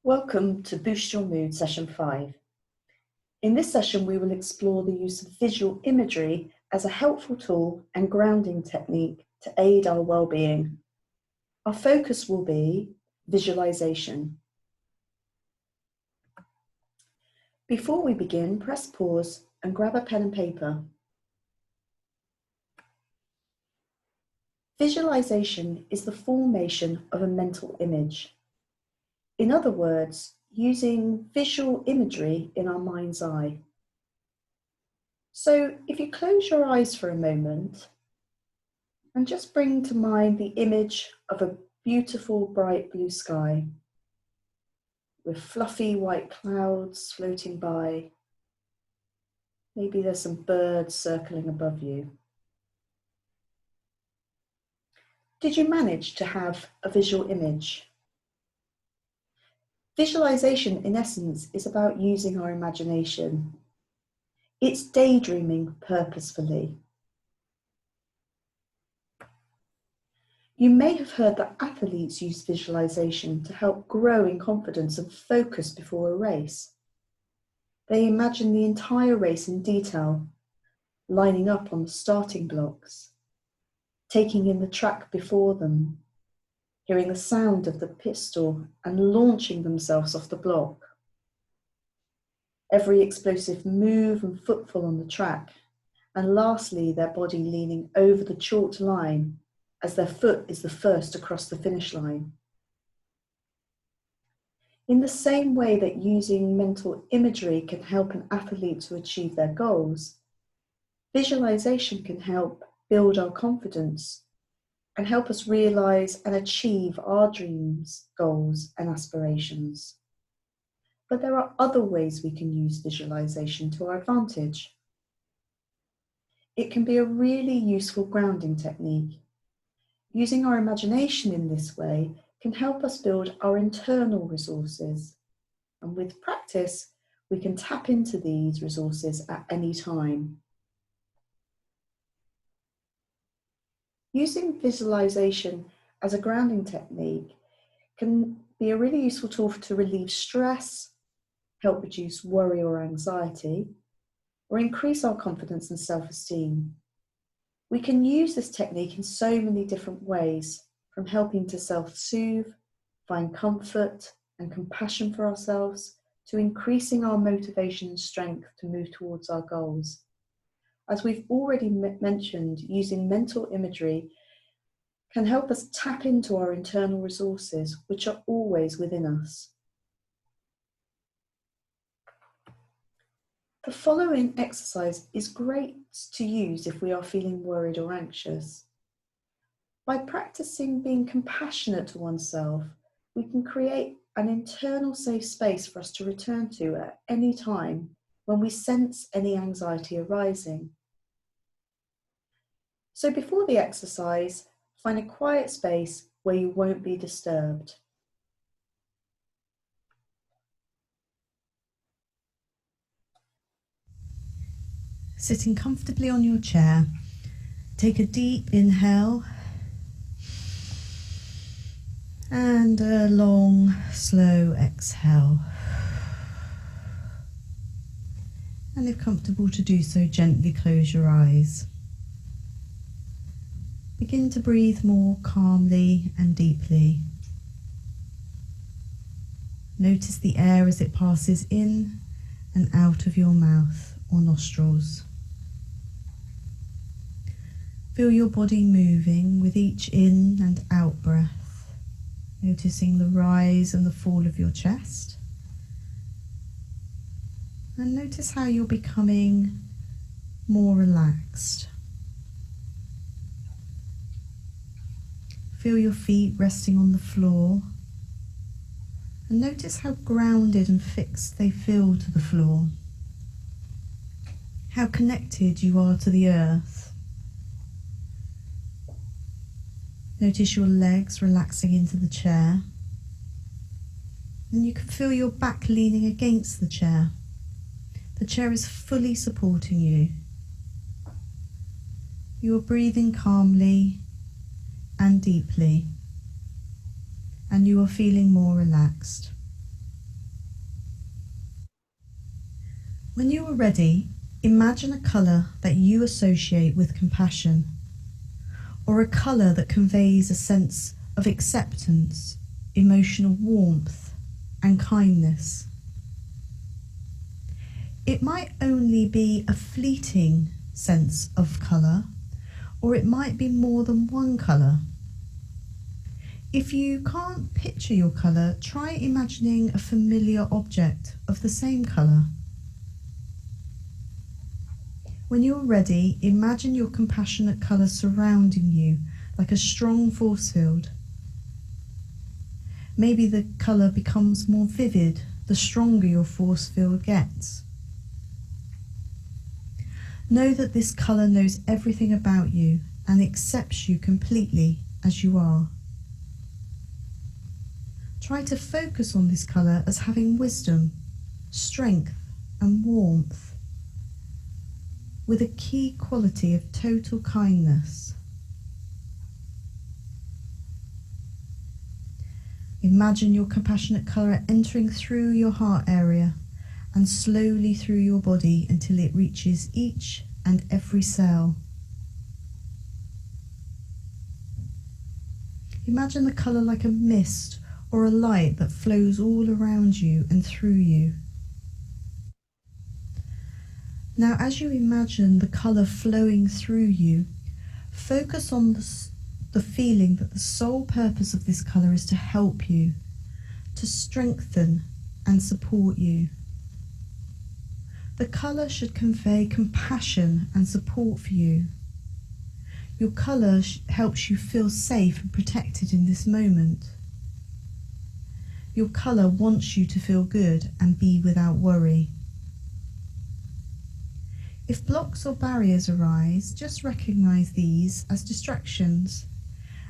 Welcome to Boost Your Mood Session 5. In this session, we will explore the use of visual imagery as a helpful tool and grounding technique to aid our well-being. Our focus will be visualization. Before we begin, press pause and grab a pen and paper. Visualization is the formation of a mental image. In other words, using visual imagery in our mind's eye. So if you close your eyes for a moment and just bring to mind the image of a beautiful bright blue sky with fluffy white clouds floating by. Maybe there's some birds circling above you. Did you manage to have a visual image? Visualization, in essence, is about using our imagination. It's daydreaming purposefully. You may have heard that athletes use visualization to help grow in confidence and focus before a race. They imagine the entire race in detail, lining up on the starting blocks, taking in the track before them, hearing the sound of the pistol and launching themselves off the block. Every explosive move and footfall on the track, and lastly, their body leaning over the chalked line as their foot is the first across the finish line. In the same way that using mental imagery can help an athlete to achieve their goals, visualization can help build our confidence and help us realize and achieve our dreams, goals, and aspirations. But there are other ways we can use visualization to our advantage. It can be a really useful grounding technique. Using our imagination in this way can help us build our internal resources. And with practice, we can tap into these resources at any time. Using visualization as a grounding technique can be a really useful tool to relieve stress, help reduce worry or anxiety, or increase our confidence and self-esteem. We can use this technique in so many different ways, from helping to self-soothe, find comfort and compassion for ourselves, to increasing our motivation and strength to move towards our goals. As we've already mentioned, using mental imagery can help us tap into our internal resources, which are always within us. The following exercise is great to use if we are feeling worried or anxious. By practicing being compassionate to oneself, we can create an internal safe space for us to return to at any time when we sense any anxiety arising. So before the exercise, find a quiet space where you won't be disturbed. Sitting comfortably on your chair, take a deep inhale and a long, slow exhale. And if comfortable to do so, gently close your eyes. Begin to breathe more calmly and deeply. Notice the air as it passes in and out of your mouth or nostrils. Feel your body moving with each in and out breath, noticing the rise and the fall of your chest. And notice how you're becoming more relaxed. Feel your feet resting on the floor and notice how grounded and fixed they feel to the floor. How connected you are to the earth. Notice your legs relaxing into the chair, and you can feel your back leaning against the chair. The chair is fully supporting you. You are breathing calmly and deeply, and you are feeling more relaxed. When you are ready, imagine a colour that you associate with compassion, or a colour that conveys a sense of acceptance, emotional warmth, and kindness. It might only be a fleeting sense of colour, or it might be more than one colour. If you can't picture your colour, try imagining a familiar object of the same colour. When you're ready, imagine your compassionate colour surrounding you like a strong force field. Maybe the colour becomes more vivid the stronger your force field gets. Know that this colour knows everything about you and accepts you completely as you are. Try to focus on this colour as having wisdom, strength, and warmth, with a key quality of total kindness. Imagine your compassionate colour entering through your heart area and slowly through your body until it reaches each and every cell. Imagine the colour like a mist or a light that flows all around you and through you. Now, as you imagine the colour flowing through you, focus on the feeling that the sole purpose of this colour is to help you, to strengthen and support you. The colour should convey compassion and support for you. Your colour helps you feel safe and protected in this moment. Your colour wants you to feel good and be without worry. If blocks or barriers arise, just recognise these as distractions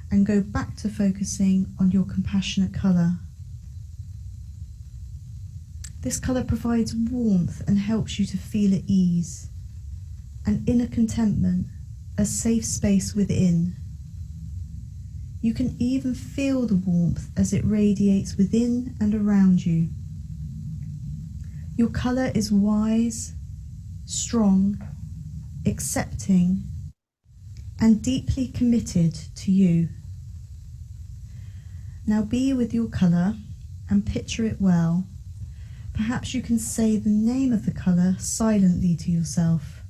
and go back to focusing on your compassionate colour. This colour provides warmth and helps you to feel at ease, an inner contentment, a safe space within. You can even feel the warmth as it radiates within and around you. Your colour is wise, strong, accepting, and deeply committed to you. Now be with your colour and picture it well. Perhaps you can say the name of the colour silently to yourself,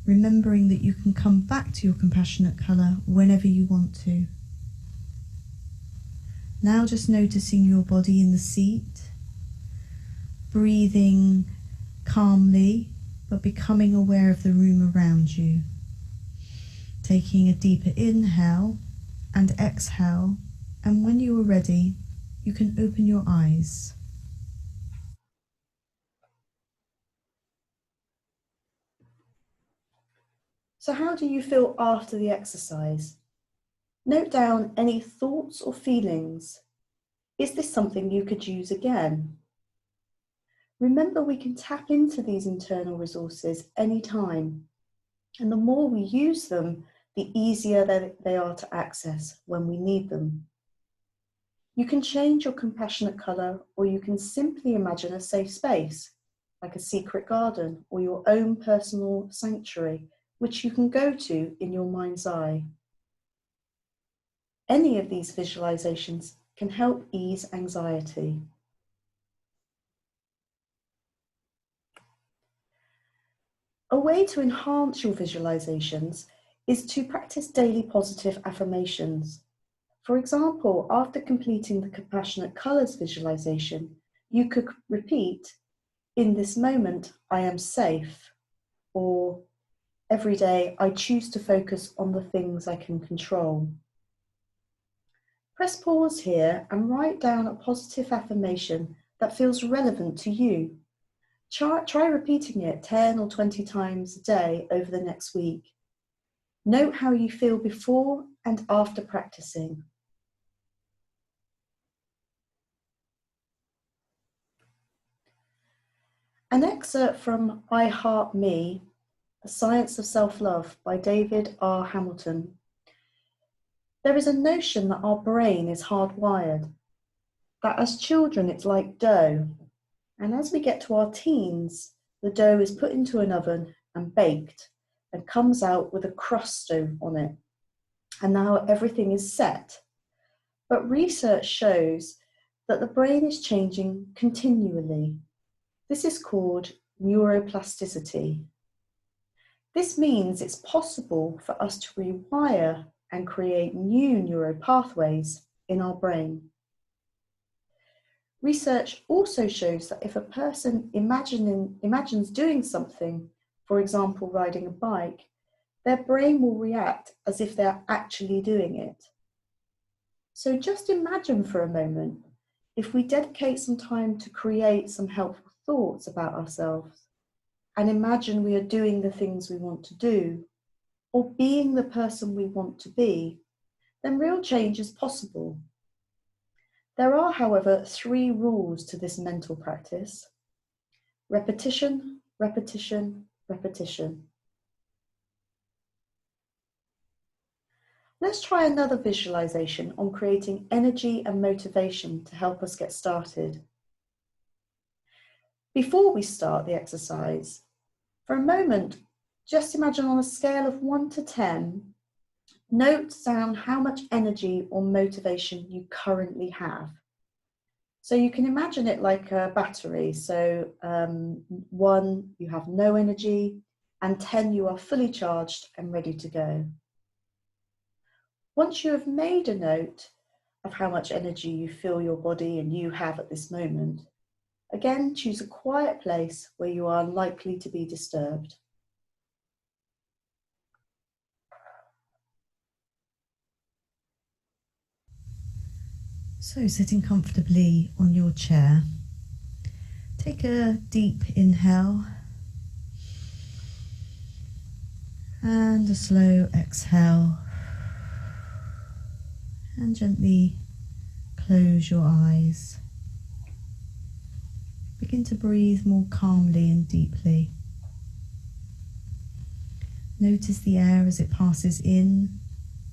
remembering that you can come back to your compassionate colour whenever you want to. Now just noticing your body in the seat, breathing calmly, but becoming aware of the room around you. Taking a deeper inhale and exhale, and when you are ready, you can open your eyes. So how do you feel after the exercise? Note down any thoughts or feelings. Is this something you could use again? Remember, we can tap into these internal resources anytime, and the more we use them, the easier they are to access when we need them. You can change your compassionate colour, or you can simply imagine a safe space, like a secret garden or your own personal sanctuary, which you can go to in your mind's eye. Any of these visualizations can help ease anxiety. A way to enhance your visualizations is to practice daily positive affirmations. For example, after completing the compassionate colours visualization, you could repeat, "In this moment, I am safe," or "Every day, I choose to focus on the things I can control." Press pause here and write down a positive affirmation that feels relevant to you. Try repeating it 10 or 20 times a day over the next week. Note how you feel before and after practicing. An excerpt from I Heart Me, The Science of Self-Love by David R. Hamilton. There is a notion that our brain is hardwired, that as children it's like dough, And as we get to our teens, the dough is put into an oven and baked and comes out with a crust on it. And now everything is set. But research shows that the brain is changing continually. This is called neuroplasticity. This means it's possible for us to rewire and create new neural pathways in our brain. Research also shows that if a person imagines doing something, for example, riding a bike, their brain will react as if they're actually doing it. So just imagine for a moment, if we dedicate some time to create some helpful thoughts about ourselves, and imagine we are doing the things we want to do, or being the person we want to be, then real change is possible. There are, however, 3 rules to this mental practice: repetition, repetition, repetition. Let's try another visualization on creating energy and motivation to help us get started. Before we start the exercise, for a moment, just imagine on a scale of 1 to 10, note down how much energy or motivation you currently have. So you can imagine it like a battery. So 1, you have no energy, and 10, you are fully charged and ready to go. Once you have made a note of how much energy you feel your body and you have at this moment, again, choose a quiet place where you are unlikely to be disturbed. So, sitting comfortably on your chair, take a deep inhale and a slow exhale, and gently close your eyes. Begin to breathe more calmly and deeply. Notice the air as it passes in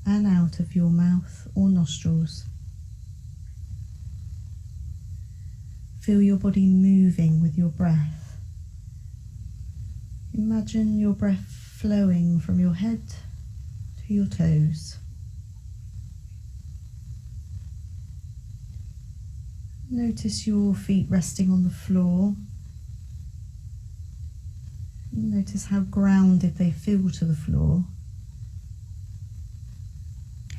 and out of your mouth or nostrils. Feel your body moving with your breath. Imagine your breath flowing from your head to your toes. Notice your feet resting on the floor. Notice how grounded they feel to the floor.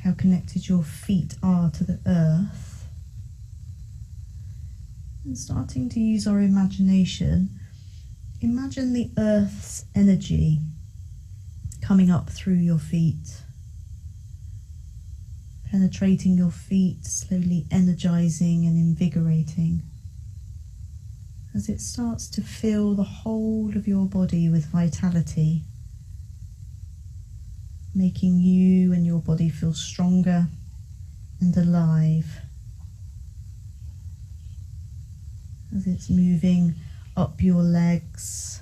How connected your feet are to the earth. And starting to use our imagination, imagine the earth's energy coming up through your feet, penetrating your feet, slowly energizing and invigorating as it starts to fill the whole of your body with vitality, making you and your body feel stronger and alive as it's moving up your legs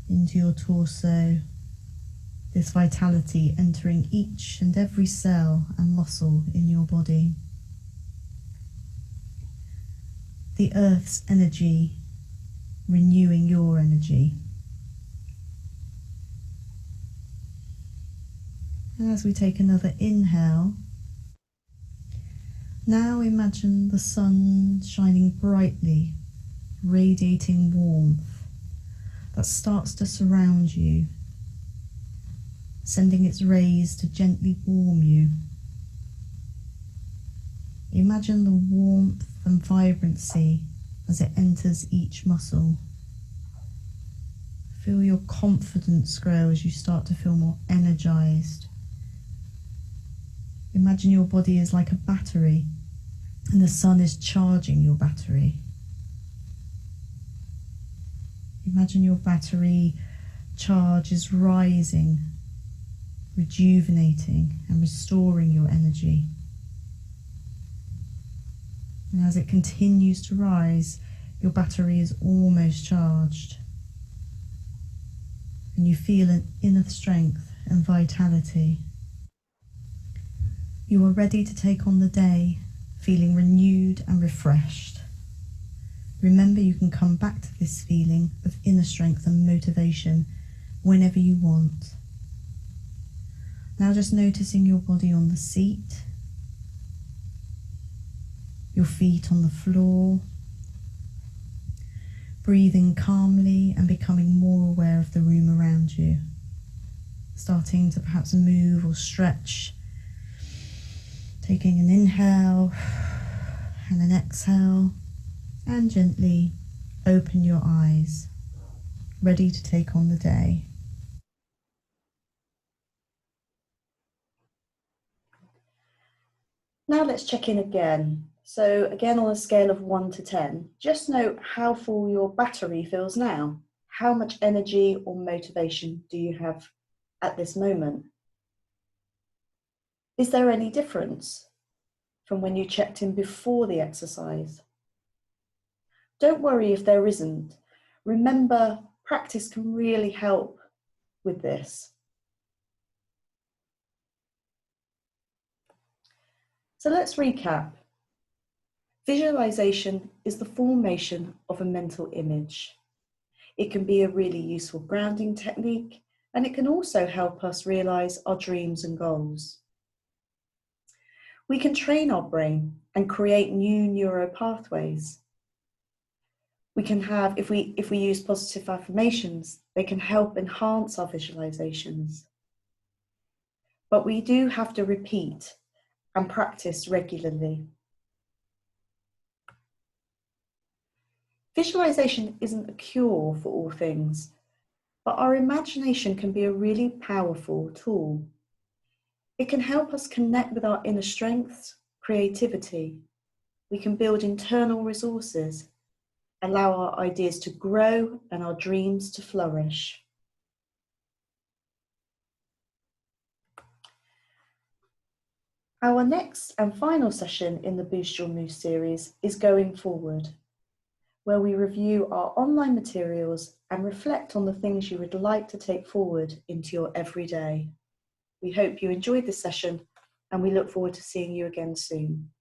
into your torso. This vitality entering each and every cell and muscle in your body. The earth's energy renewing your energy. And as we take another inhale, now imagine the sun shining brightly, radiating warmth that starts to surround you, sending its rays to gently warm you. Imagine the warmth and vibrancy as it enters each muscle. Feel your confidence grow as you start to feel more energized. Imagine your body is like a battery and the sun is charging your battery. Imagine your battery charge is rising, rejuvenating and restoring your energy. And as it continues to rise, your battery is almost charged. And you feel an inner strength and vitality. You are ready to take on the day, feeling renewed and refreshed. Remember, you can come back to this feeling of inner strength and motivation whenever you want. Now just noticing your body on the seat, your feet on the floor, breathing calmly and becoming more aware of the room around you. Starting to perhaps move or stretch, taking an inhale and an exhale, and gently open your eyes, ready to take on the day. Now let's check in again. So again, on a scale of 1 to 10, just note how full your battery feels now. How much energy or motivation do you have at this moment? Is there any difference from when you checked in before the exercise? Don't worry if there isn't. Remember, practice can really help with this. So let's recap. Visualization is the formation of a mental image. It can be a really useful grounding technique, and it can also help us realize our dreams and goals. We can train our brain and create new neural pathways. We can have, if we use positive affirmations, they can help enhance our visualizations. But we do have to repeat and practice regularly. Visualization isn't a cure for all things, but our imagination can be a really powerful tool. It can help us connect with our inner strengths, creativity. We can build internal resources, allow our ideas to grow and our dreams to flourish. Our next and final session in the Boost Your Mood series is Going Forward, where we review our online materials and reflect on the things you would like to take forward into your everyday. We hope you enjoyed this session, and we look forward to seeing you again soon.